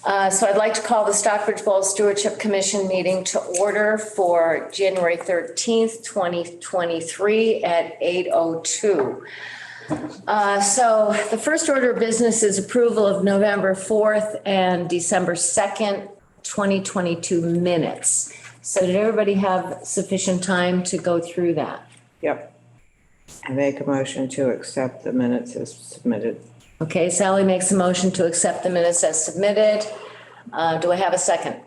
So I'd like to call the Stockbridge Bowl Stewardship Commission meeting to order for January 13th, 2023 at 8:02. So the first order of business is approval of November 4th and December 2nd, 2022 minutes. So did everybody have sufficient time to go through that? Yep. I make a motion to accept the minutes as submitted. Okay, Sally makes a motion to accept the minutes as submitted. Do I have a second?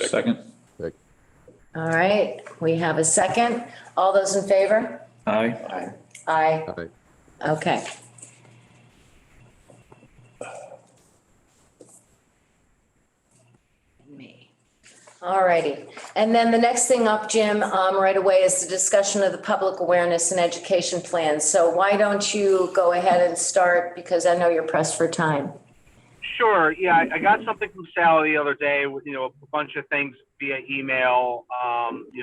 Second. All right, we have a second. All those in favor? Aye. Aye. Aye. Okay. Me. All righty. And then the next thing up, Jim, right away is the discussion of the public awareness and education plan. So why don't you go ahead and start, because I know you're pressed for time. Sure. Yeah, I got something from Sally the other day with, a bunch of things via email,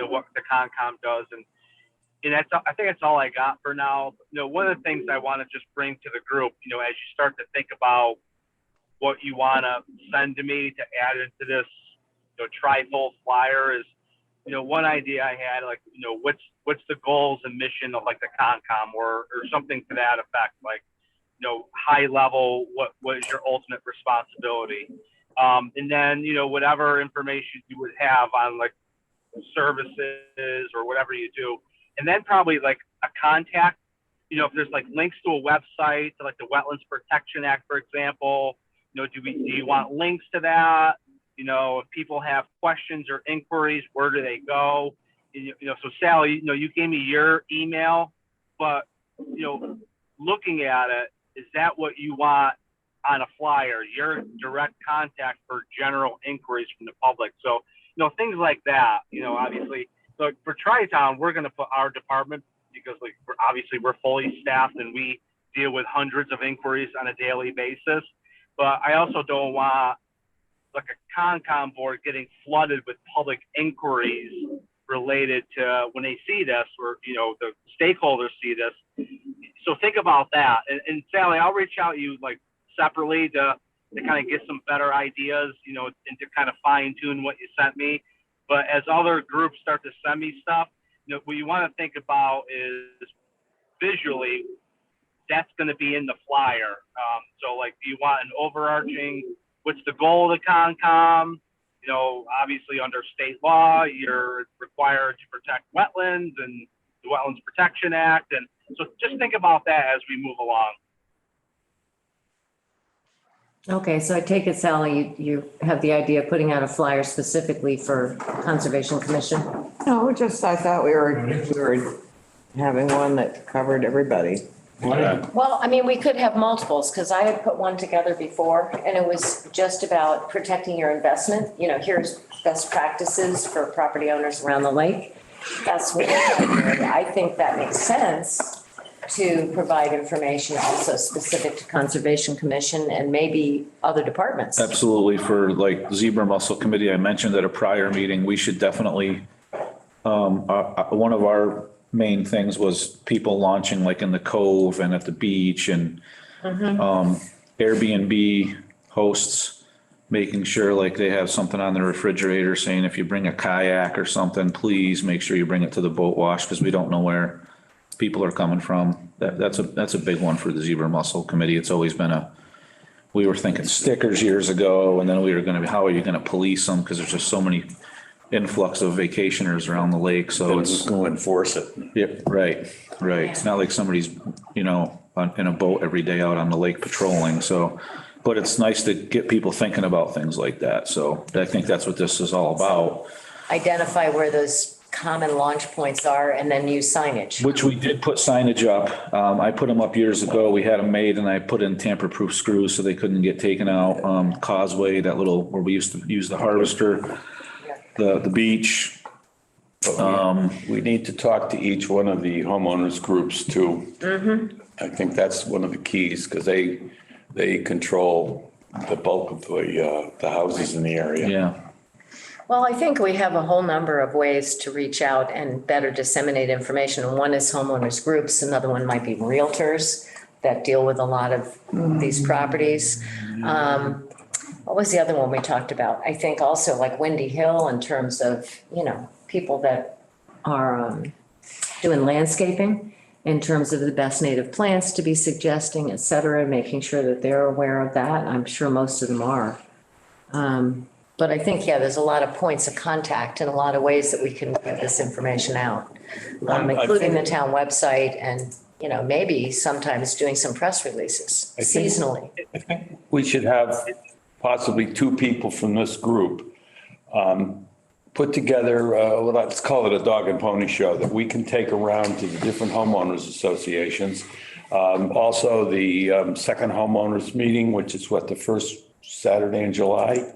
what the Concom does. And that's, I think that's all I got for now. One of the things I want to just bring to the group, as you start to think about what you want to send to me to add into this, trifold flyer is, one idea I had, like, what's the goals and mission of like the Concom or something to that effect, like, high level, what is your ultimate responsibility? And then, whatever information you would have on like services or whatever you do. And then probably like a contact, if there's like links to a website, to like the Wetlands Protection Act, for example, do you want links to that? If people have questions or inquiries, where do they go? So Sally, you gave me your email, but, looking at it, is that what you want on a flyer, your direct contact for general inquiries from the public? So, things like that, obviously. So for Tri-Town, we're going to put our department, because like we're fully staffed and we deal with hundreds of inquiries on a daily basis. But I also don't want like a Concom board getting flooded with public inquiries related to when they see this, or the stakeholders see this. So think about that. And Sally, I'll reach out to you like separately to kind of get some better ideas, and to kind of fine tune what you sent me. But as other groups start to send me stuff, what you want to think about is visually, that's going to be in the flyer. So like, do you want an overarching, what's the goal of the Concom? Obviously under state law, you're required to protect wetlands and the Wetlands Protection Act. And so just think about that as we move along. Okay, so I take it, Sally, you have the idea of putting out a flyer specifically for Conservation Commission? No, I thought we were having one that covered everybody. Well, I mean, we could have multiples, because I had put one together before, and it was just about protecting your investment. Here's best practices for property owners around the lake. That's what I think that makes sense, to provide information also specific to Conservation Commission and maybe other departments. Absolutely. For like Zebra Mussel Committee, I mentioned at a prior meeting, we should definitely, one of our main things was people launching like in the Cove and at the beach, and Airbnb hosts making sure like they have something on their refrigerator saying, if you bring a kayak or something, please make sure you bring it to the boat wash, because we don't know where people are coming from. That's a big one for the Zebra Mussel Committee. It's always been we were thinking stickers years ago, and then we were going to be, how are you going to police them? Because there's just so many influx of vacationers around the lake. So it's going to enforce it. Yeah, right. It's not like somebody's, in a boat every day out on the lake patrolling. So, but it's nice to get people thinking about things like that. So I think that's what this is all about. Identify where those common launch points are and then use signage. Which we did put signage up. I put them up years ago. We had them made, and I put in tamper-proof screws so they couldn't get taken out. Causeway, that little, where we used to use the harvester, the beach. We need to talk to each one of the homeowners groups too. I think that's one of the keys, because they control the bulk of the houses in the area. Yeah. Well, I think we have a whole number of ways to reach out and better disseminate information. One is homeowners groups. Another one might be realtors that deal with a lot of these properties. what was the other one we talked about? I think also like Windy Hill in terms of, people that are doing landscaping, in terms of the best native plants to be suggesting, et cetera, making sure that they're aware of that. I'm sure most of them are. But I think, there's a lot of points of contact and a lot of ways that we can get this information out, including the town website and, maybe sometimes doing some press releases seasonally. I think we should have possibly two people from this group put together, let's call it a dog and pony show that we can take around to the different homeowners associations. Also the second homeowners meeting, which is the first Saturday in July.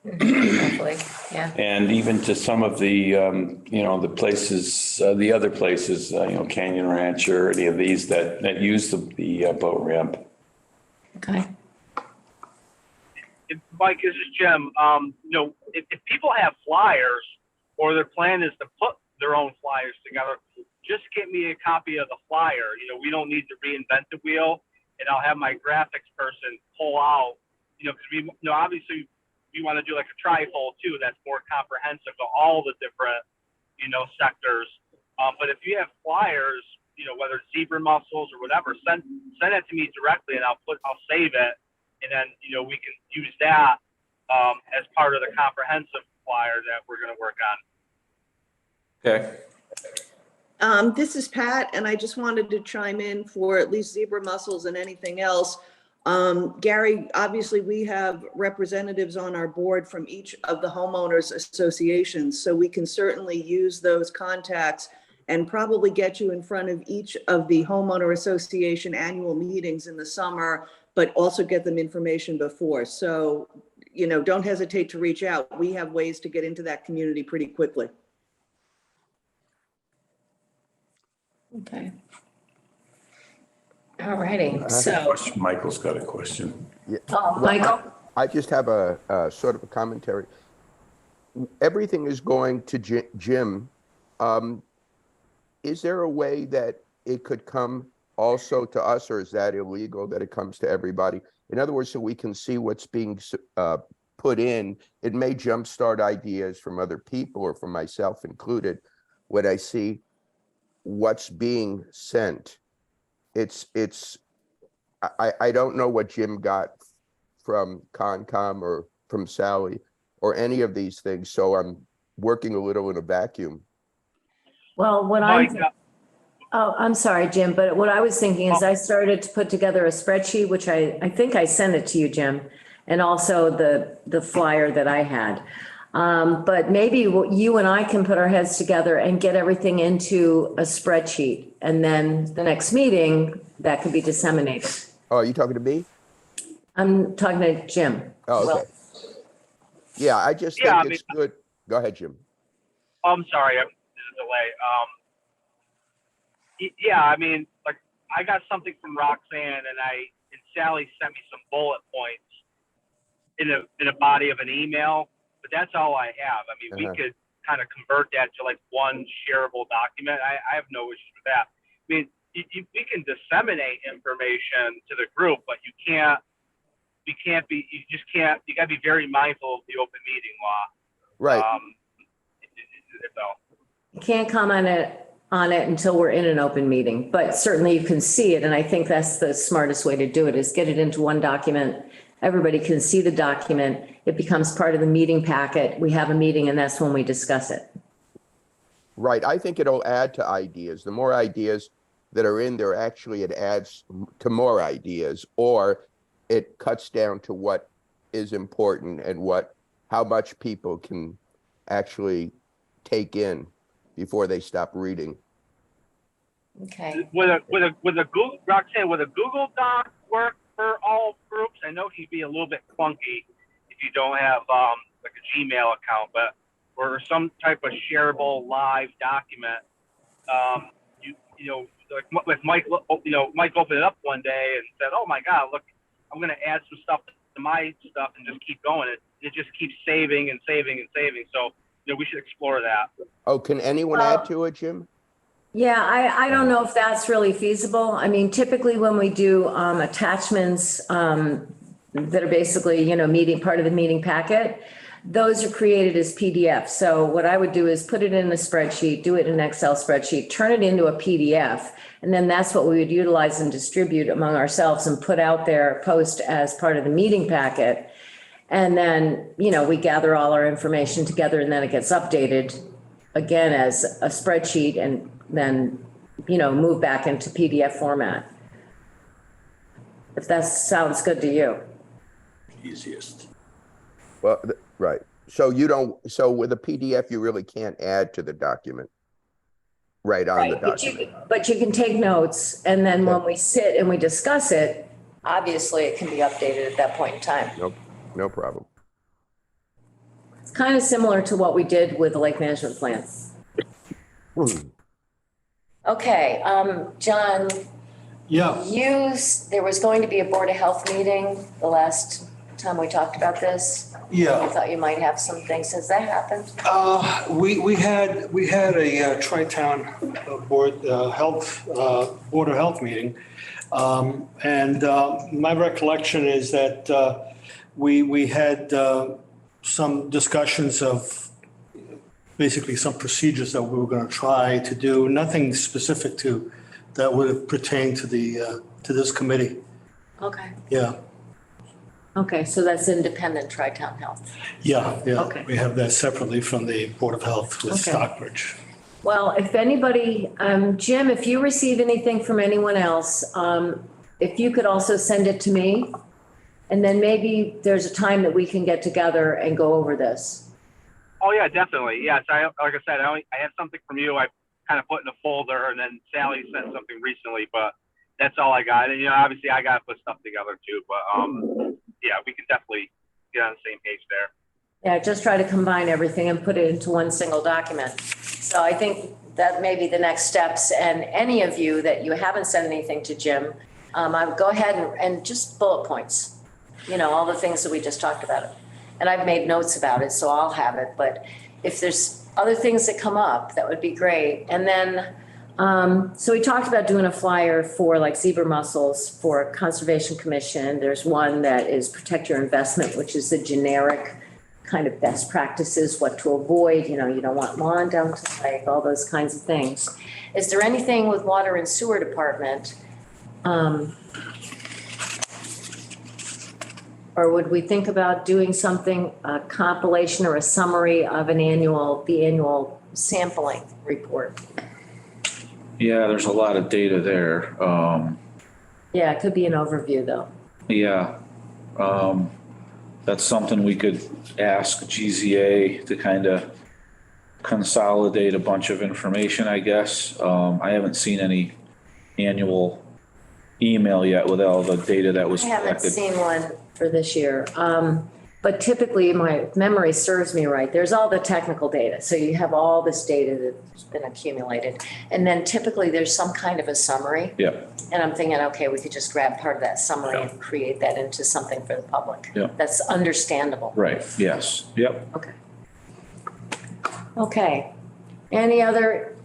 Hopefully, yeah. And even to some of the, the places, the other places, Canyon Ranch or any of these that use the boat ramp. Okay. Mike, this is Jim. If people have flyers or their plan is to put their own flyers together, just get me a copy of the flyer. We don't need to reinvent the wheel, and I'll have my graphics person pull out, because obviously we want to do like a trifold too. That's more comprehensive to all the different, sectors. But if you have flyers, whether it's zebra mussels or whatever, send it to me directly, and I'll save it. And then, we can use that as part of the comprehensive flyer that we're going to work on. Okay. This is Pat, and I just wanted to chime in for at least zebra mussels and anything else. Gary, obviously we have representatives on our board from each of the homeowners associations, so we can certainly use those contacts and probably get you in front of each of the homeowner association annual meetings in the summer, but also get them information before. So, don't hesitate to reach out. We have ways to get into that community pretty quickly. Okay. All righty, so, Michael's got a question. Michael? I just have a sort of a commentary. Everything is going to Jim. Is there a way that it could come also to us, or is that illegal that it comes to everybody? In other words, so we can see what's being put in. It may jumpstart ideas from other people or from myself included when I see what's being sent. I don't know what Jim got from Concom or from Sally or any of these things, so I'm working a little in a vacuum. Well, I'm sorry, Jim, but what I was thinking is I started to put together a spreadsheet, which I think I sent it to you, Jim, and also the flyer that I had. But maybe you and I can put our heads together and get everything into a spreadsheet. And then the next meeting, that could be disseminated. Oh, are you talking to me? I'm talking to Jim. Oh, Well, okay. Yeah, I just think it's good. Go ahead, Jim. I'm sorry, there's a delay. Like I got something from Roxanne, and Sally sent me some bullet points in a body of an email, but that's all I have. We could kind of convert that to like one shareable document. I have no issues with that. We can disseminate information to the group, but you gotta be very mindful of the open meeting law. Right. you can't comment on it until we're in an open meeting, but certainly you can see it. And I think that's the smartest way to do it, is get it into one document. Everybody can see the document. It becomes part of the meeting packet. We have a meeting and that's when we discuss it. Right. I think it'll add to ideas. The more ideas that are in there, actually it adds to more ideas, or it cuts down to what is important and how much people can actually take in before they stop reading. Okay. With a Google, Roxanne, would a Google Doc work for all groups? I know he'd be a little bit clunky if you don't have like a Gmail account, but or some type of shareable live document. Like with Mike, Mike opened it up one day and said, "Oh my God, look, I'm going to add some stuff to my stuff and just keep going." It just keeps saving and saving and saving. So we should explore that. Oh, can anyone add to it, Jim? Yeah, I don't know if that's really feasible. I mean, typically when we do attachments, that are basically, meeting, part of the meeting packet. Those are created as PDF. So what I would do is put it in a spreadsheet, do it in an Excel spreadsheet, turn it into a PDF. And then that's what we would utilize and distribute among ourselves and put out there, post as part of the meeting packet. And then, we gather all our information together and then it gets updated again as a spreadsheet and then, move back into PDF format. If that sounds good to you. Easiest. Well, right. So so with a PDF, you really can't add to the document. Right on the Right, but document. but you can take notes and then when we sit and we discuss it, obviously it can be updated at that point in time. Nope, no problem. It's kind of similar to what we did with the lake management plan. Okay, John, Yeah, there was going to be a Board of Health meeting the last time we talked about this. I yeah. thought you might have some things. Has that happened? We had a Tri-Town Board of Health meeting. And my recollection is that we had some discussions of basically some procedures that we were going to try to do, nothing specific that would pertain to to this committee. Okay. Yeah, Okay, so that's independent Tri-Town Health. yeah. Okay. We have that separately from the Board of Health with Okay. Stockbridge. Well, if anybody, Jim, if you receive anything from anyone else, if you could also send it to me. And then maybe there's a time that we can get together and go over this. Oh yeah, definitely. Yes, like I said, I have something from you. I kind of put in a folder, and then Sally sent something recently, but that's all I got. And obviously, I got to put stuff together too. But yeah, we can definitely get on the same page there. Yeah, just try to combine everything and put it into one single document. So I think that may be the next steps. And any of you that you haven't sent anything to Jim, I would go ahead and just bullet points, all the things that we just talked about. And I've made notes about it, so I'll have it. But if there's other things that come up, that would be great. And then, so we talked about doing a flyer for like zebra mussels for Conservation Commission. There's one that is protect your investment, which is the generic kind of best practices, what to avoid. You don't want lawn down to the lake, all those kinds of things. Is there anything with Water and Sewer Department? Or would we think about doing something, a compilation or a summary of the annual sampling report? Yeah, there's a lot of data there. Yeah, it could be an overview though. Yeah. That's something we could ask GZA to kind of consolidate a bunch of information, I guess. I haven't seen any annual email yet with all the data that was I haven't collected. seen one for this year. But typically, my memory serves me right. There's all the technical data. So you have all this data that's been accumulated. And then typically there's some kind of a summary. Yeah, And I'm thinking, okay, we could just grab part of that summary and create that into something for the public. Yeah. That's understandable. right, yes, yep. Okay. Okay. Any other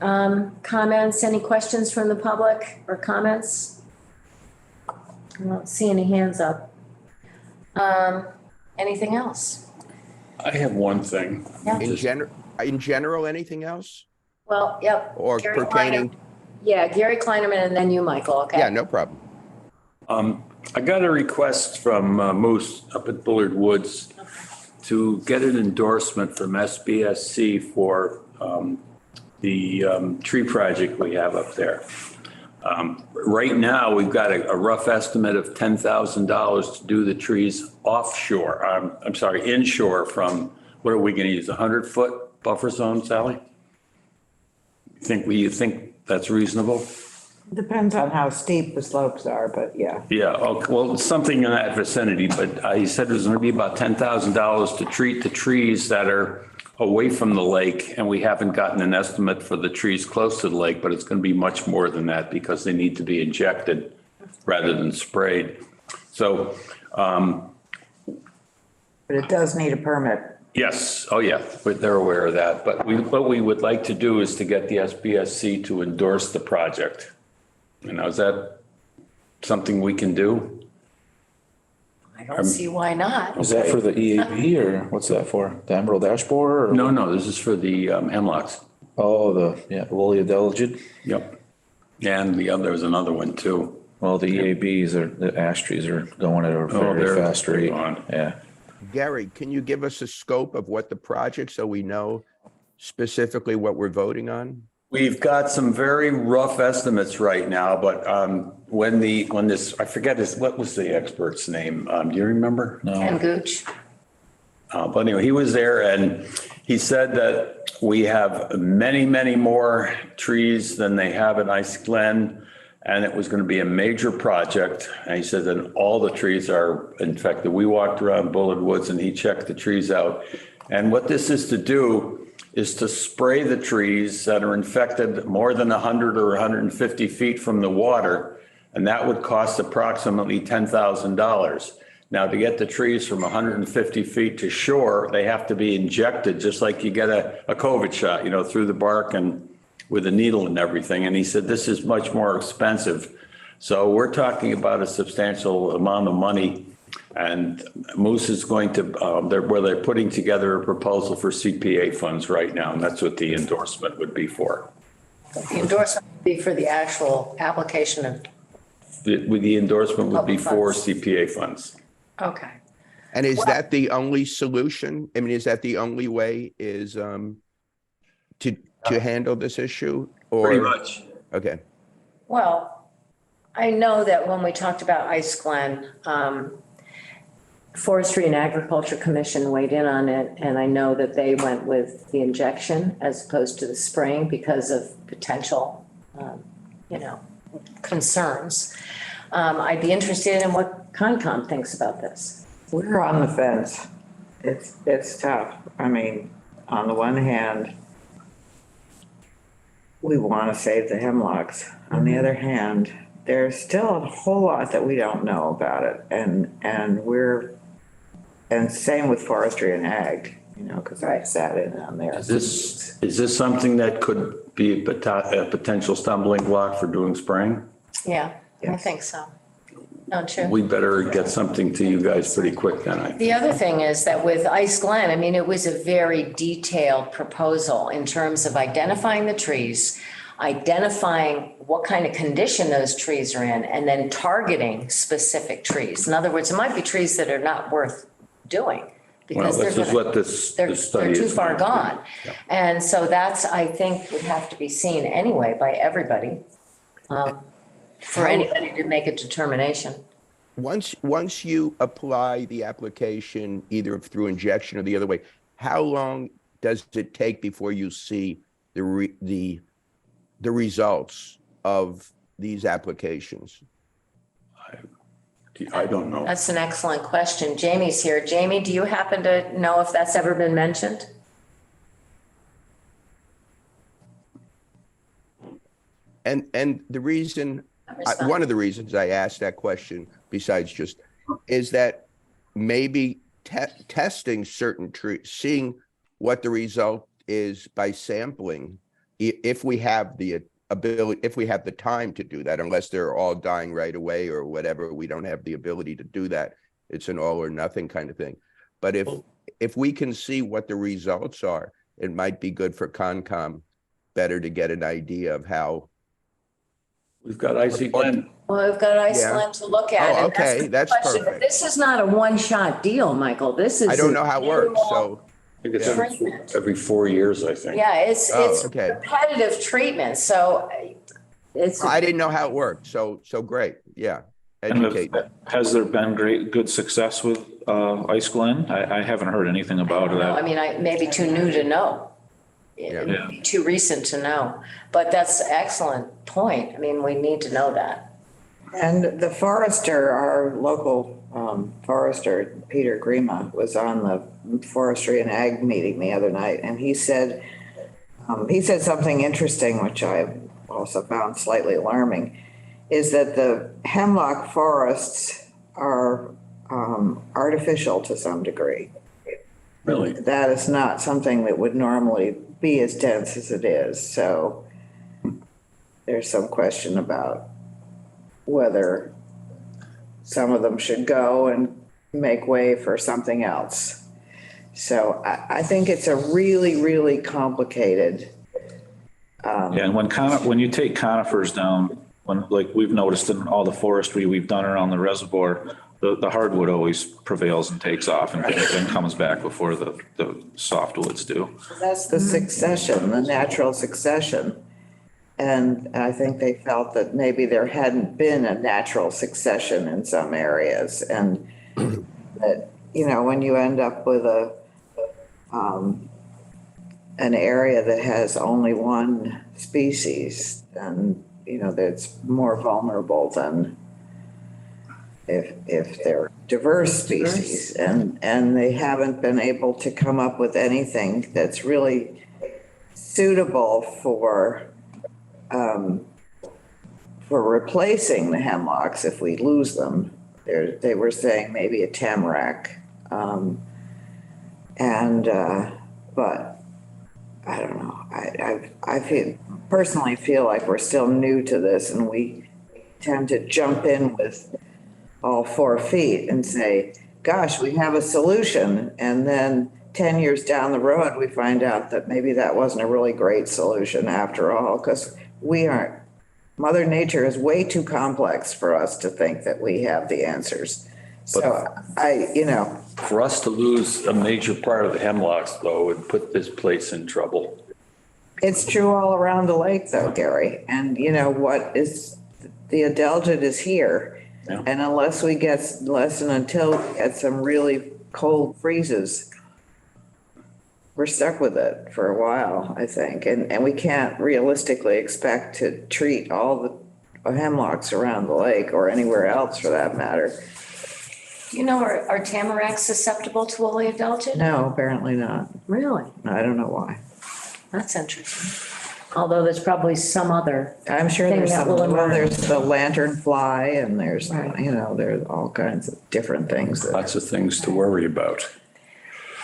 comments, any questions from the public or comments? I don't see any hands up. Anything else? I have one thing. Yeah. In general, anything else? Well, yep. Or Gary pertaining? Kleiner- Yeah, Gary Kleinerman and then you, Michael, okay? Yeah, no problem. I got a request from Moose up at Bullard Woods to get an endorsement from SBSC for the tree project we have up there. Right now, we've got a rough estimate of $10,000 to do the trees offshore. I'm sorry, inshore from, what are we going to use, 100-foot buffer zone, Sally? You think that's reasonable? Depends on how steep the slopes are, but yeah. Yeah, okay, well, something in that vicinity, but he said it was going to be about $10,000 to treat the trees that are away from the lake, and we haven't gotten an estimate for the trees close to the lake, but it's going to be much more than that because they need to be injected rather than sprayed. So, But it does need a permit. yes, oh yeah, but they're aware of that. But what we would like to do is to get the SBSC to endorse the project. Is that something we can do? I don't see why not. Is that for the EAB or what's that for? The Emerald Ash Borer? Or? No, this is for the hemlocks. Oh, the woolly adelgid. Yep. And there was another one too. Well, the EABs the ash trees are going at a very they're fast rate. gone. Yeah. Gary, can you give us a scope of what the project, so we know specifically what we're voting on? We've got some very rough estimates right now, but when this, I forget what was the expert's name? Do you remember? Ken Gooch. But anyway, he was there and he said that we have many, many more trees than they have at Ice Glen. And it was going to be a major project. And he said that all the trees are infected. We walked around Bullard Woods and he checked the trees out. And what this is to do is to spray the trees that are infected more than 100 or 150 feet from the water. And that would cost approximately $10,000. Now, to get the trees from 150 feet to shore, they have to be injected just like you get a COVID shot, through the bark and with a needle and everything. And he said, this is much more expensive. So we're talking about a substantial amount of money. And Moose is going to, they're putting together a proposal for CPA funds right now. And that's what the endorsement would be for. The endorsement would be for the actual application of, The endorsement would be Public for funds. CPA funds. okay. And is that the only solution? I mean, is that the only way is to handle this issue? Or Pretty much. Okay. Well, I know that when we talked about Ice Glen, Forestry and Agriculture Commission weighed in on it, and I know that they went with the injection as opposed to the spraying because of potential, concerns. I'd be interested in what Concom thinks about this. We're on the fence. It's tough. I mean, on the one hand, we want to save the hemlocks. On the other hand, there's still a whole lot that we don't know about it. And same with forestry and ag, because I sat in on there. Is this something that could be a potential stumbling block for doing spraying? Yeah, I Yes. think so. Don't you? We better get something to you guys pretty quick then, I think. The other thing is that with Ice Glen, I mean, it was a very detailed proposal in terms of identifying the trees, identifying what kind of condition those trees are in, and then targeting specific trees. In other words, it might be trees that are not worth doing Well, because this is what this study is. they're too far gone. Yeah. And so that's, I think, would have to be seen anyway by everybody, for anybody to make a determination. Once you apply the application, either through injection or the other way, how long does it take before you see the results of these applications? I don't know. That's an excellent question. Jamie's here. Jamie, do you happen to know if that's ever been mentioned? And the reason, one of the reasons I asked that question, besides just, is that maybe testing certain trees, seeing what the result is by sampling, if we have the ability, if we have the time to do that, unless they're all dying right away or whatever, we don't have the ability to do that. It's an all or nothing kind of thing. But if we can see what the results are, it might be good for Concom better to get an idea of how. We've got Icy Glen. Well, we've got Yeah. Iceland to look at. Oh, and the okay, that's question. perfect. This is not a one-shot deal, Michael. This is. I don't know how it works, annual so, I think it's treatment. every 4 years, I think. Yeah, it's okay. repetitive treatment, so it's. I didn't know how it worked, so great, yeah. And Educate me. has there been good success with Ice Glen? I haven't heard anything about I that. mean, I may be too new to know. It may be too recent to know, but that's an excellent point. I mean, we need to know that. And the forester, our local forester, Peter Grima, was on the forestry and ag meeting the other night, and he said something interesting, which I also found slightly alarming, is that the hemlock forests are artificial to some degree. Really? That is not something that would normally be as dense as it is. So there's some question about whether some of them should go and make way for something else. So I think it's a really, really complicated. Yeah, and when you take conifers down, like we've noticed in all the forestry we've done around the reservoir, the hardwood always prevails and takes off and then comes back before the softwoods do. That's the succession, the natural succession. And I think they felt that maybe there hadn't been a natural succession in some areas. And that, when you end up with an area that has only one species, then, that's more vulnerable than if they're diverse species. And they haven't been able to come up with anything that's really suitable for replacing the hemlocks if we lose them. They were saying maybe a tamarack. But I don't know. I personally feel like we're still new to this, and we tend to jump in with all 4 feet and say, gosh, we have a solution. And then 10 years down the road, we find out that maybe that wasn't a really great solution after all, because Mother Nature is way too complex for us to think that we have the answers. So For us to lose a major part of the hemlocks, though, would put this place in trouble. It's true all around the lake, though, Gary. And what is, the adelgid is here. Yeah. And until we get some really cold freezes, we're stuck with it for a while, I think. And we can't realistically expect to treat all the hemlocks around the lake or anywhere else for that matter. Are tamaracks susceptible to oleodelgid? No, apparently not. Really? I don't know why. That's interesting. Although there's probably some other. I'm sure thing there's that will emerge. there's the lanternfly and there's, Right. there's all kinds of different things. Lots of things to worry about.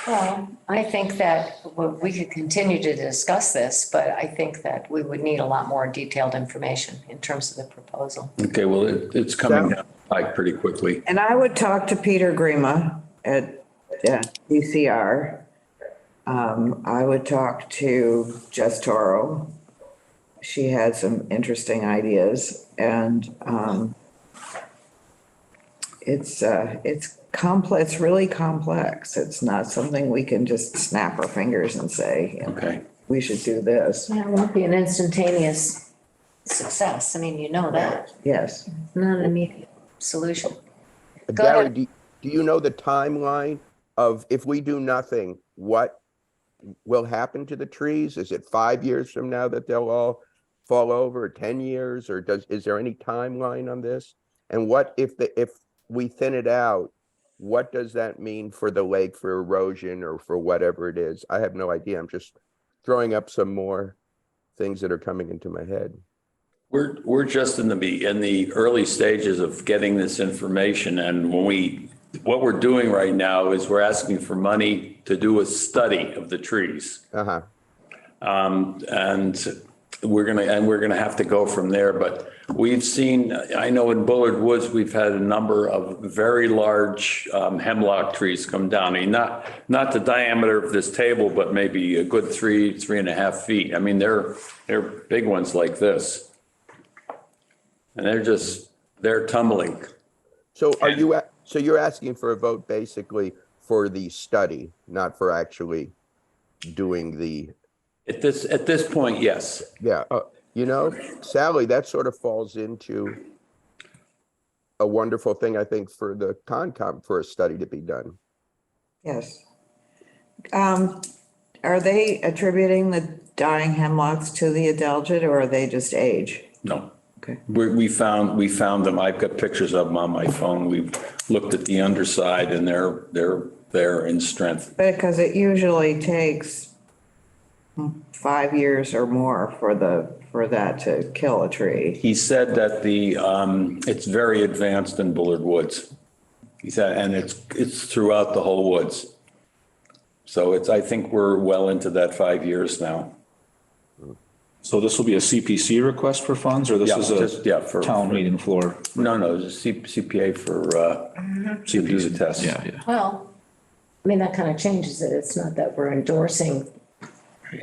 Well, I think that we could continue to discuss this, but I think that we would need a lot more detailed information in terms of the proposal. Okay, well, it's coming down the pike pretty quickly. And I would talk to Peter Grima at DCR. I would talk to Jess Toro. She had some interesting ideas, and it's complex. It's really complex. It's not something we can just snap our fingers and say, Okay. we should do this. It won't be an instantaneous success. I mean, that. Yes. Not an immediate solution. Go Gary, ahead. do you know the timeline of if we do nothing, what will happen to the trees? Is it 5 years from now that they'll all fall over, 10 years, or is there any timeline on this? And what if we thin it out, what does that mean for the lake, for erosion or for whatever it is? I have no idea. I'm just throwing up some more things that are coming into my head. We're just in the early stages of getting this information, and what we're doing right now is we're asking for money to do a study of the trees. Uh-huh. And we're gonna have to go from there. But we've seen, I know in Bullard Woods, we've had a number of very large hemlock trees come down. I mean, not the diameter of this table, but maybe a good 3.5 feet. I mean, they're big ones like this, and they're tumbling. So so you're asking for a vote basically for the study, not for actually doing the. At this point, yes. Yeah, Sally, that sort of falls into a wonderful thing, I think, for the Concom for a study to be done. Yes. Are they attributing the dying hemlocks to the adelgid, or are they just age? No. Okay. We found them. I've got pictures of them on my phone. We've looked at the underside, and they're in strength. Because it usually takes 5 years or more for that to kill a tree. He said that it's very advanced in Bullard Woods. He said, and it's throughout the whole woods. So I think we're well into that 5 years now. So this will be a CPC request for funds, or this Yeah, is just, yeah, for- a town meeting floor? No, it's a CPA for, to do the test. Yeah, yeah. Well, I mean, that kind of changes it. It's not that we're endorsing. It's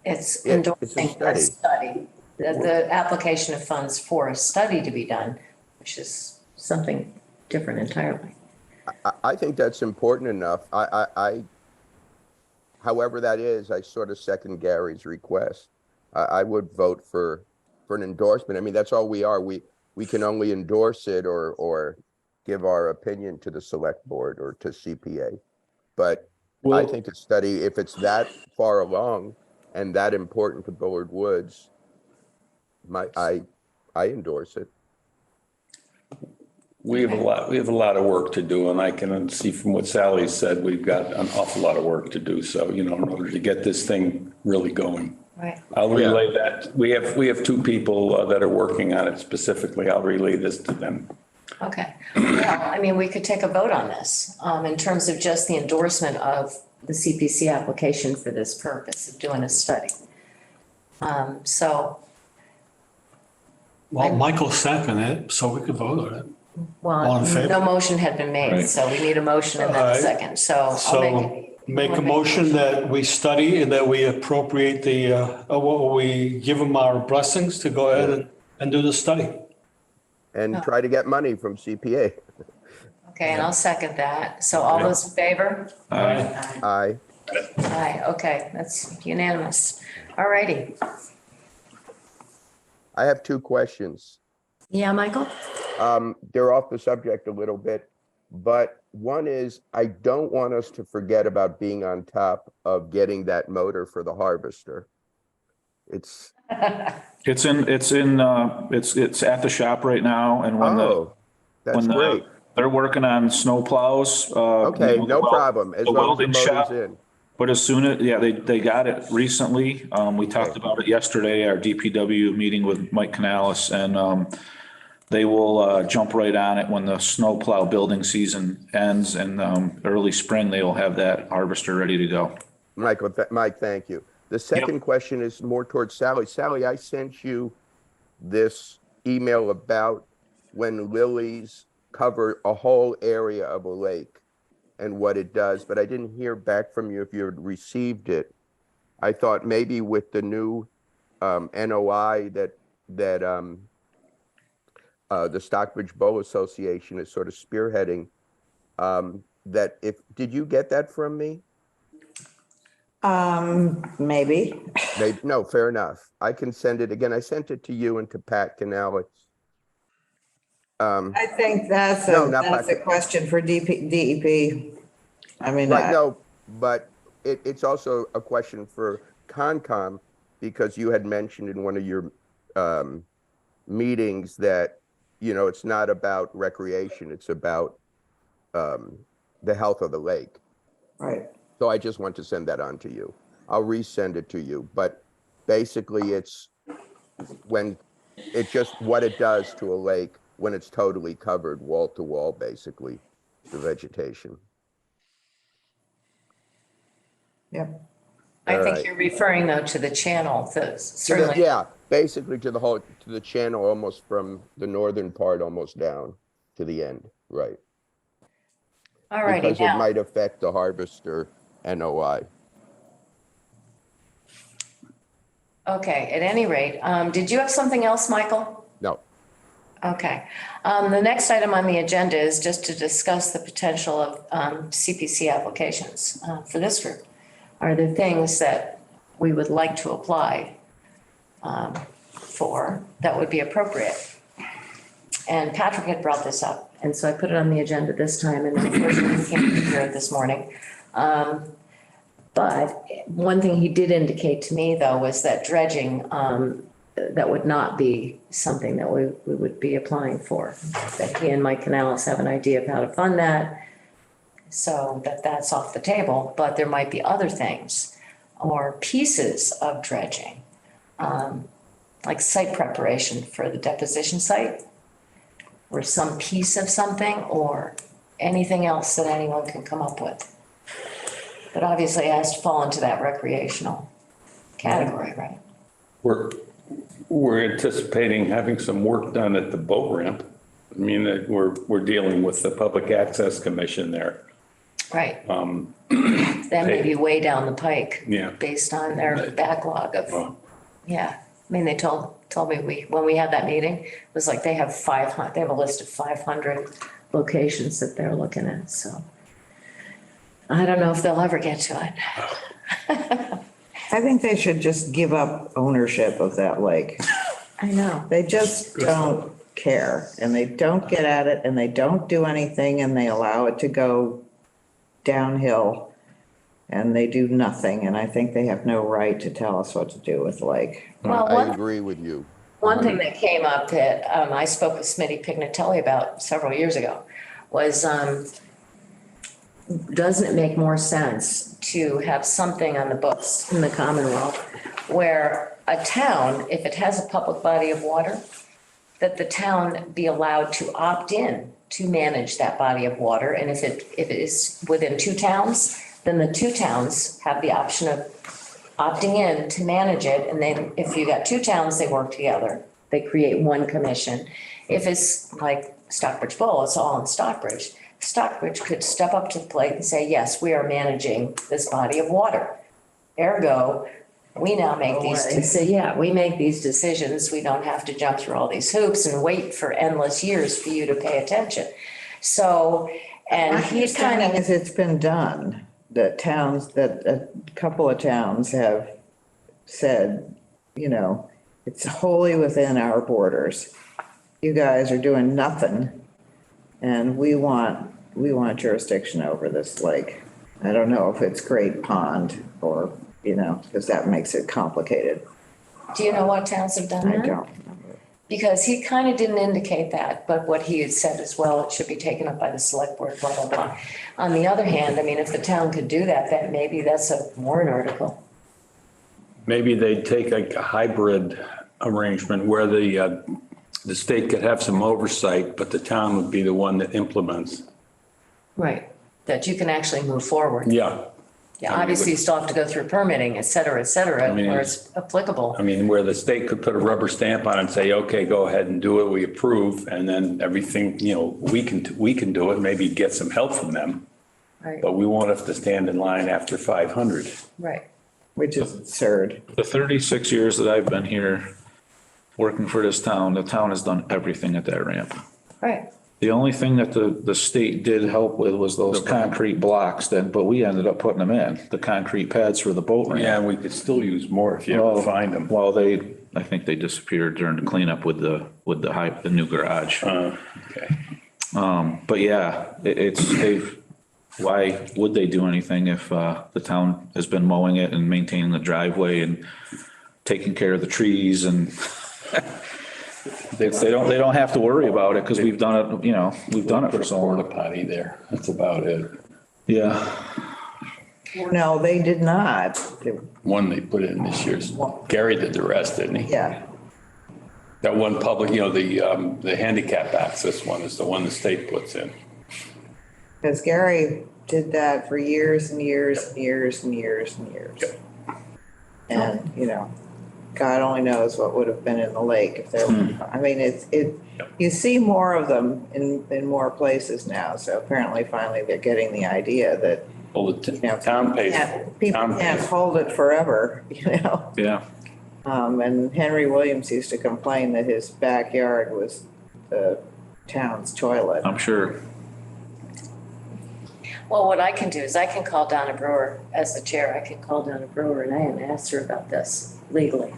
Yeah, it's a endorsing a study. study, the application of funds for a study to be done, which is something different entirely. I think that's important enough. However that is, I sort of second Gary's request. I would vote for an endorsement. I mean, that's all we are. We can only endorse it or give our opinion to the select board or to CPA. But I Well- think a study, if it's that far along and that important to Bullard Woods, I endorse it. We have a lot of work to do, and I can see from what Sally said, we've got an awful lot of work to do. So, in order to get this thing really going. Right. I'll relay that. We have two people that are working on it specifically. I'll relay this to them. Okay. Well, I mean, we could take a vote on this, in terms of just the endorsement of the CPC application for this purpose of doing a study. So, Well, Michael seconded it, so we could vote on it. All well, in favor? no motion had been made, Right. so we need a motion and then a Alright. second, so I'll So make a motion that we study and that we appropriate we give them our blessings to go ahead and do the study. And try to get money from CPA. Okay, and I'll second that. So all those in favor? Aye. Aye, okay, that's unanimous. All righty. I have two questions. Yeah, Michael? They're off the subject a little bit, but one is I don't want us to forget about being on top of getting that motor for the harvester. It's It's at the shop right now, and that's great. they're working on snow plows. Okay, no problem. As the long as the welding shop. motor's in. But as soon as, they got it recently. We talked about it yesterday, our DPW meeting with Mike Canales, and they will jump right on it when the snowplow building season ends, and early spring, they will have that harvester ready to go. Mike, thank you. The second question is more towards Sally. Sally, I sent you this email about when lilies cover a whole area of a lake and what it does, but I didn't hear back from you if you had received it. I thought maybe with the new NOI that the Stockbridge Bow Association is sort of spearheading, did you get that from me? Maybe. Maybe, no, fair enough. I can send it again. I sent it to you and to Pat Canales. I think that's No, not a Patrick. question for DEP. I mean, Right, no, but it's also a question for Concom, because you had mentioned in one of your meetings that, it's not about recreation, it's about the health of the lake. right. So I just want to send that on to you. I'll resend it to you, but basically it's just what it does to a lake when it's totally covered wall to wall, basically, the vegetation. Yep. I All think right. you're referring though to the channel, certainly. Yeah, basically to the channel, almost from the northern part, almost down to the end, right? All righty, Because it now, might affect the harvester NOI. okay, at any rate, did you have something else, Michael? No, Okay. The next item on the agenda is just to discuss the potential of CPC applications for this group. Are there things that we would like to apply for that would be appropriate? And Patrick had brought this up, and so I put it on the agenda this time, and unfortunately he can't be here this morning. But one thing he did indicate to me, though, was that dredging, that would not be something that we would be applying for. That he and Mike Canales have an idea of how to fund that, so that's off the table. But there might be other things or pieces of dredging, like site preparation for the deposition site, or some piece of something, or anything else that anyone can come up with. But obviously it has to fall into that recreational category, right? We're anticipating having some work done at the boat ramp. I mean, we're dealing with the Public Access Commission there. Right. That may be way down the pike. Yeah. Based on their backlog of, Well, yeah. I mean, they told me when we had that meeting, it was like they have a list of 500 locations that they're looking at, so. I don't know if they'll ever get to it. I think they should just give up ownership of that lake. I know. They just don't care, and they don't get at it, and they don't do anything, and they allow it to go downhill, and they do nothing, and I think they have no right to tell us what to do with the lake. Well, I agree with you. one thing that came up that I spoke with Smitty Pignatelli about several years ago was, doesn't it make more sense to have something on the books in the Commonwealth where a town, if it has a public body of water, that the town be allowed to opt in to manage that body of water? And if it is within two towns, then the two towns have the option of opting in to manage it. And then if you got two towns, they work together. They create one commission. If it's like Stockbridge Bowl, it's all in Stockbridge. Stockbridge could step up to the plate and say, yes, we are managing this body of water. Ergo, we now make we make these decisions. We don't have to jump through all these hoops and wait for endless years for you to pay attention. So, and My he's kind understanding of, is it's been done, that a couple of towns have said, it's wholly within our borders. You guys are doing nothing, and we want jurisdiction over this lake. I don't know if it's Great Pond or, because that makes it complicated. do you know what towns have done I that? don't remember. Because he kind of didn't indicate that, but what he had said as well, it should be taken up by the select board, blah, blah, blah. On the other hand, I mean, if the town could do that, then maybe that's a warrant article. maybe they'd take like a hybrid arrangement where the state could have some oversight, but the town would be the one that implements. Right. That you can actually move forward. Yeah. Yeah, obviously you still have to go through permitting, et cetera, mean, where it's applicable. I mean, where the state could put a rubber stamp on it and say, okay, go ahead and do it, we approve, and then everything, we can do it, maybe get some help from them, Right, but we won't have to stand in line after 500. right. Which is absurd. The 36 years that I've been here working for this town, the town has done everything at that ramp. Right. The only thing that the state did help with was those concrete blocks but we ended up putting them in, the concrete pads for the boat ramp. Yeah, we could still use more if you ever find them. Well, I think they disappeared during the cleanup with the new garage. Okay. But yeah, why would they do anything if the town has been mowing it and maintaining the driveway and taking care of the trees and they don't have to worry about it because we've done it, we've done it for so Porta long. potty there, that's about it. Yeah. No, they did not. One they put in this year's, Gary did the rest, didn't he? Yeah. That one public, the handicap access one is the one the state puts in. Because Gary did that for years and years and years and years and years. And, God only knows what would have been in the lake if there were, I mean, you see more of them in more places now. So apparently finally they're getting the idea that, Well, the town pays. people can't hold it forever, Yeah. And Henry Williams used to complain that his backyard was the town's toilet. I'm sure. Well, what I can do is I can call Donna Brewer as the chair. I can call Donna Brewer and ask her about this legally.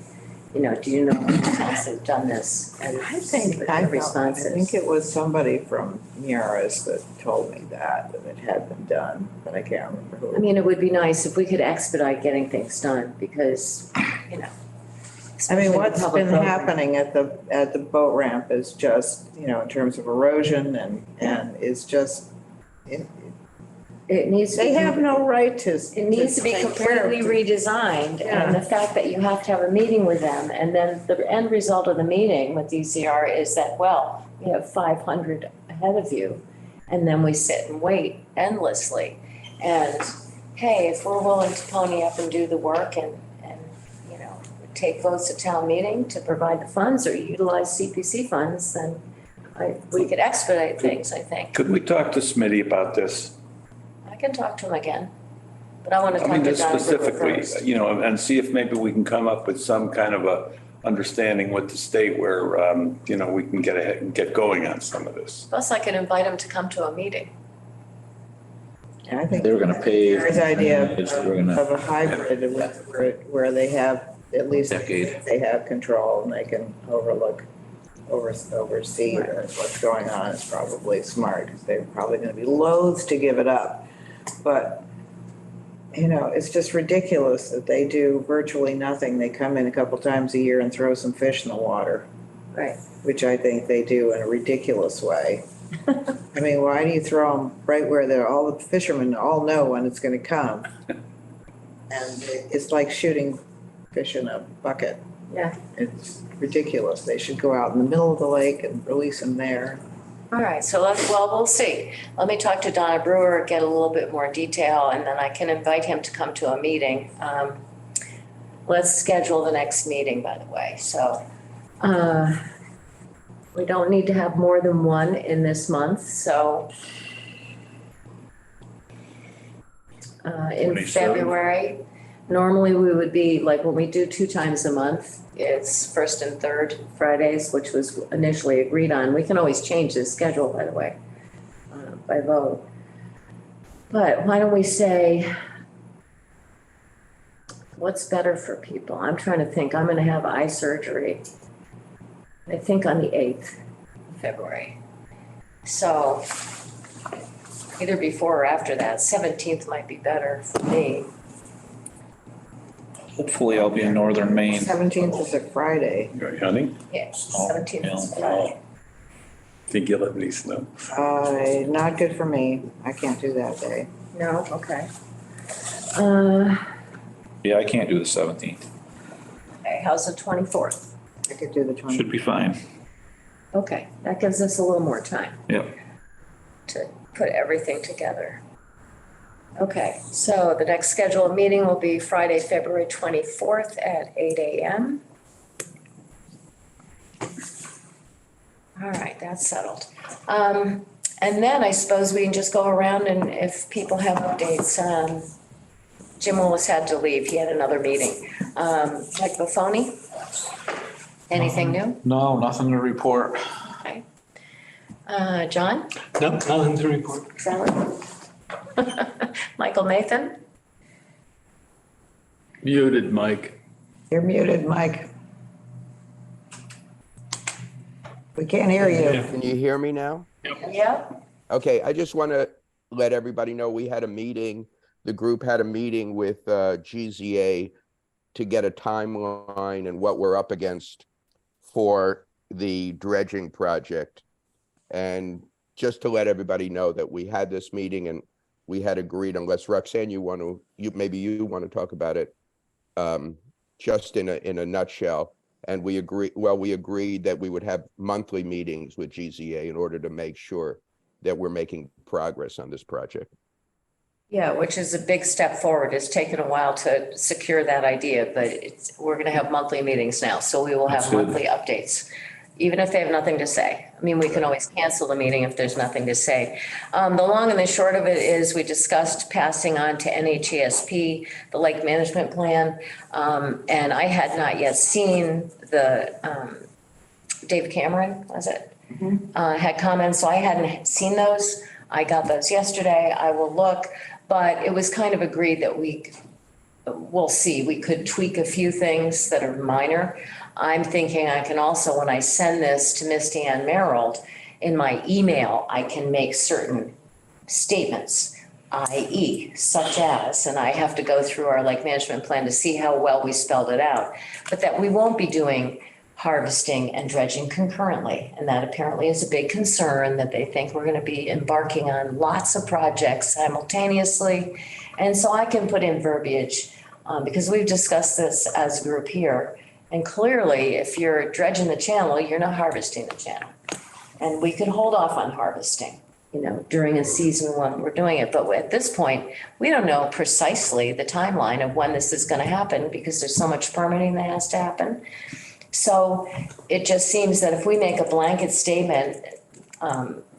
Do you know how towns have done this? And I think it was somebody from Miara's that told me that it had been done, but I can't remember who. I mean, it would be nice if we could expedite getting things done because, I mean, especially what's the public been program. happening at the boat ramp is just, in terms of erosion and is just, It needs to be. they have no right to. It needs to be take care of completely it. redesigned, Yeah. and the fact that you have to have a meeting with them, and then the end result of the meeting with DCR is that, well, you have 500 ahead of you, and then we sit and wait endlessly. And, hey, if we're willing to pony up and do the work and take votes at town meeting to provide the funds or utilize CPC funds, then we could expedite things, I think. Could we talk to Smitty about this? I can talk to him again, but I want to I talk mean, to just Donna Brewer specifically, first. you know, and see if maybe we can come up with some kind of a understanding with the state where, you know, we can get ahead and get going on some of this. Plus, I could invite him to come to a meeting. And I think They were gonna pay. Gary's idea They were gonna- of a hybrid where they have, at least Decade. they have control and they can oversee what's going on is probably smart, because they're probably gonna be loath to give it up. But, you know, it's just ridiculous that they do virtually nothing. They come in a couple times a year and throw some fish in the water, Right. which I think they do in a ridiculous way. I mean, why do you throw them right where all the fishermen all know when it's gonna come? And it's like shooting fish in a bucket. Yeah. It's ridiculous. They should go out in the middle of the lake and release them there. All right, so we'll see. Let me talk to Donna Brewer, get a little bit more detail, and then I can invite him to come to a meeting. Let's schedule the next meeting, by the way, so. We don't need to have more than one in this month, so. In 27. February, normally we would be, like, when we do 2 times a month, it's first and third Fridays, which was initially agreed on. We can always change the schedule, by the way, by vote. But why don't we say, what's better for people? I'm trying to think. I'm gonna have eye surgery, I think on the 8th of February. So either before or after that, 17th might be better for me. Hopefully I'll be in northern Maine. 17th is a Friday. Right, honey? Yeah, Oh, 17th is yeah. Friday. Think you'll let me know? Not good for me. I can't do that day. No, okay. Yeah, I can't do the 17th. Okay, how's the 24th? I could do the 20th. Should be fine. Okay, that gives us a little more time Yep. to put everything together. Okay, so the next scheduled meeting will be Friday, February 24th at 8 a.m. All right, that's settled. And then I suppose we can just go around and if people have updates, Jim Willis had to leave. He had another meeting. Mike Buffoni? Anything new? No, nothing to report. Okay. John? No, nothing to report. Sally? Michael Nathan? Muted, Mike. You're muted, Mike. We can't hear you. Can you hear me now? Yep. Okay, I just want to let everybody know we had a meeting, the group had a meeting with GZA to get a timeline and what we're up against for the dredging project. And just to let everybody know that we had this meeting and we had agreed, unless Roxanne, maybe you want to talk about it, just in a nutshell. And we agreed that we would have monthly meetings with GZA in order to make sure that we're making progress on this project. Yeah, which is a big step forward. It's taken a while to secure that idea, but we're going to have monthly meetings now. So we will have That's good. monthly updates, even if they have nothing to say. I mean, we can always cancel the meeting if there's nothing to say. The long and the short of it is we discussed passing on to NHESP, the lake management plan. And I had not yet seen the, Dave Cameron, was it? Had comments, so I hadn't seen those. I got those yesterday. I will look, but it was kind of agreed that we'll see. We could tweak a few things that are minor. I'm thinking I can also, when I send this to Misty Ann Merrill, in my email, I can make certain statements, i.e. such as, and I have to go through our lake management plan to see how well we spelled it out, but that we won't be doing harvesting and dredging concurrently. And that apparently is a big concern, that they think we're going to be embarking on lots of projects simultaneously. And so I can put in verbiage because we've discussed this as a group here. And clearly, if you're dredging the channel, you're not harvesting the channel. And we could hold off on harvesting. during a season when we're doing it. But at this point, we don't know precisely the timeline of when this is going to happen because there's so much permitting that has to happen. So it just seems that if we make a blanket statement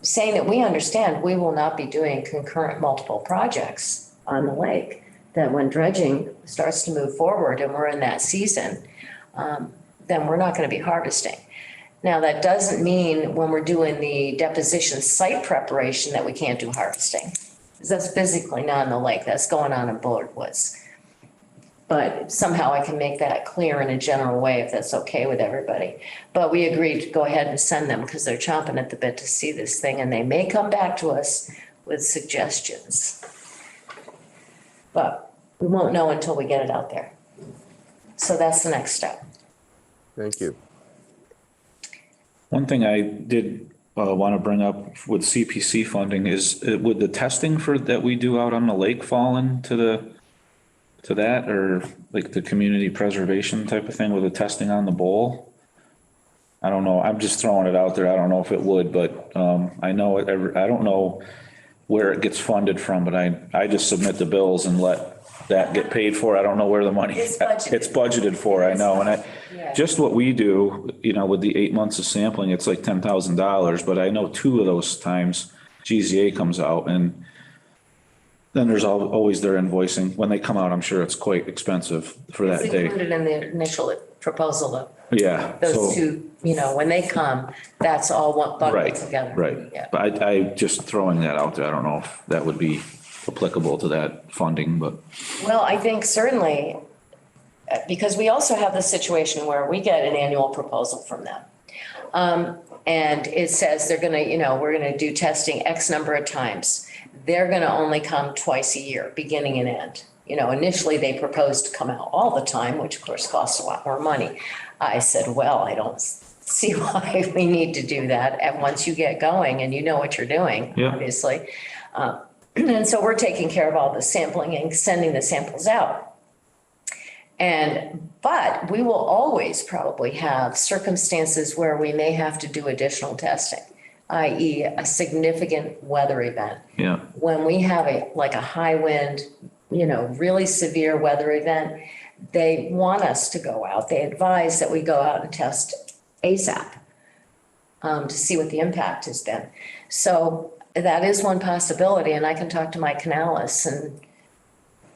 saying that we understand we will not be doing concurrent multiple projects on the lake, that when dredging starts to move forward and we're in that season, then we're not going to be harvesting. Now, that doesn't mean when we're doing the deposition site preparation that we can't do harvesting. Because that's physically not in the lake, that's going on in Bullard Woods. But somehow I can make that clear in a general way if that's okay with everybody. But we agreed to go ahead and send them because they're chomping at the bit to see this thing and they may come back to us with suggestions. But we won't know until we get it out there. So that's the next step. Thank you. One thing I did want to bring up with CPC funding is would the testing that we do out on the lake fall into that, or like the community preservation type of thing with the testing on the bowl? I don't know. I'm just throwing it out there. I don't know if it would, but I know I don't know where it gets funded from, but I just submit the bills and let that get paid for. I don't know where the money It's budgeted. It's budgeted for, I know. And just what we do, with the 8 months of sampling, it's like $10,000, but I know 2 of those times GZA comes out and then there's always their invoicing. When they come out, I'm sure it's quite expensive for that It's day. included in the initial proposal though. Yeah. Those so- two, when they come, that's all one bundled together. Right. Yeah. But I just throwing that out there. I don't know if that would be applicable to that funding, but. Well, I think certainly, because we also have the situation where we get an annual proposal from them. And it says they're gonna, we're gonna do testing X number of times. They're gonna only come twice a year, beginning and end. Initially they proposed to come out all the time, which of course costs a lot more money. I said, well, I don't see why we need to do that. And once you get going and you know what you're doing, Yeah. obviously. And so we're taking care of all the sampling and sending the samples out. But we will always probably have circumstances where we may have to do additional testing, i.e. a significant weather event. Yeah. When we have a high wind, really severe weather event, they want us to go out. They advise that we go out and test ASAP to see what the impact has been. So that is one possibility, and I can talk to Mike Canales, and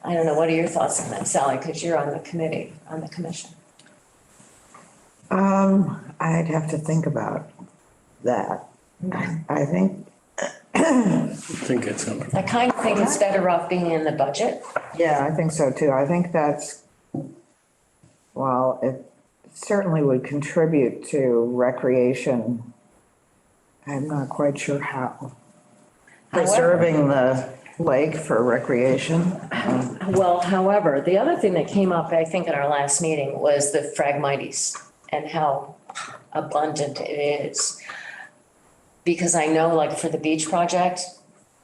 I don't know, what are your thoughts on that, Sally, because you're on the commission? I'd have to think about that. I think, I think it's something. I kind of think it's better off being in the budget. yeah, I think so too. I think while it certainly would contribute to recreation, I'm not quite sure how. Preserving the lake for recreation. Well, however, the other thing that came up, I think, at our last meeting was the Phragmites and how abundant it is. Because I know, like, for the beach project,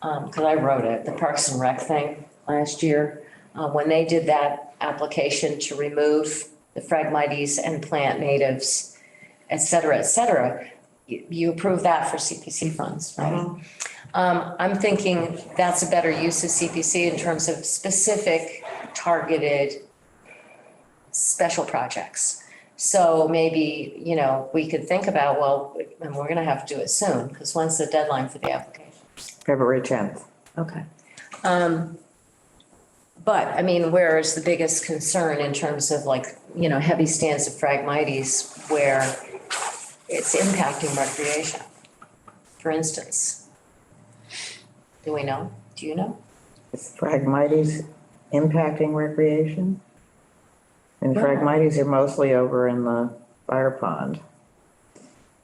because I wrote it, the Parks and Rec thing last year, when they did that application to remove the Phragmites and plant natives, et cetera, you approved that for CPC funds, right? I'm thinking that's a better use of CPC in terms of specific targeted special projects. So maybe, we could think about, well, and we're gonna have to do it soon, because when's the deadline for the application? February 10th. Okay. But I mean, where is the biggest concern in terms of heavy stands of Phragmites where it's impacting recreation, for instance? Do we know? Do you know? Is Phragmites impacting recreation? And Phragmites are mostly over in the fire pond.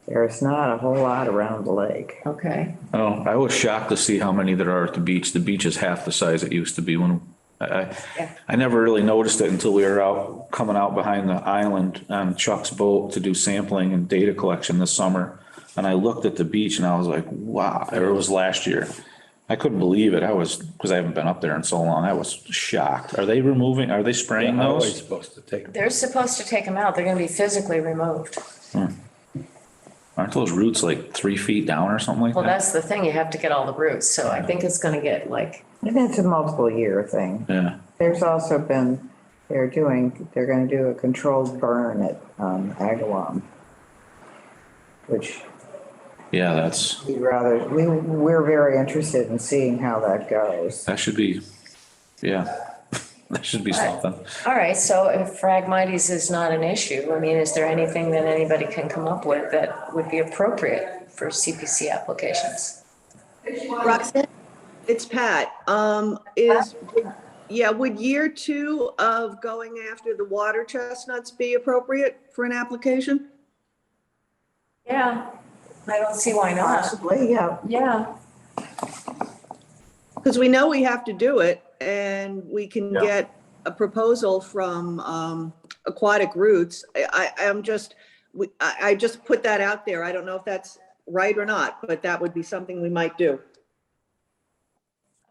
There's not a whole lot around the lake. Okay. Oh, I was shocked to see how many there are at the beach. The beach is half the size it used to be when I never really noticed it until we were coming out behind the island on Chuck's boat to do sampling and data collection this summer. And I looked at the beach and I was like, wow, it was last year. I couldn't believe it. Because I haven't been up there in so long. I was shocked. Are they spraying How are we those? supposed to take them? They're supposed to take them out. They're gonna be physically removed. All Aren't those roots like 3 feet down or something like Well, that? that's the thing, you have to get all the roots, so I think it's gonna get like, And it's a multiple year thing. Yeah, There's also been, they're gonna do a controlled burn at, Agawam, which yeah, we're very interested in seeing how that goes. that should be, yeah, that should be something. all right, so if Phragmites is not an issue, I mean, is there anything that anybody can come up with that would be appropriate for CPC applications? Roxanne, it's Pat. Would year 2 of going after the water chestnuts be appropriate for an application? Yeah, I don't see why not. Possibly, yeah. Yeah, Because we know we have to do it, and we can Yeah. get a proposal from Aquatic Roots. I just put that out there. I don't know if that's right or not, but that would be something we might do.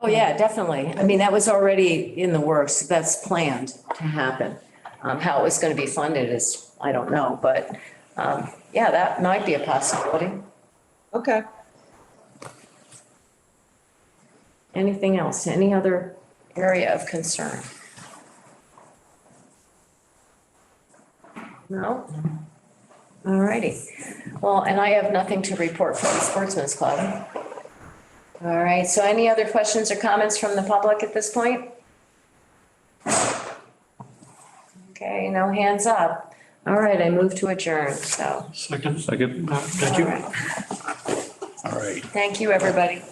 oh, yeah, definitely. I mean, that was already in the works, that's planned to happen. How it was gonna be funded is, I don't know, but, yeah, that might be a possibility. Okay. Anything else? Any other area of concern? No? All righty. Well, and I have nothing to report from the Sportsman's Club. All right, so any other questions or comments from the public at this point? Okay, no hands up. All right, I move to adjourn, so. Second. Second. Thank you. All right. All right. Thank you, everybody.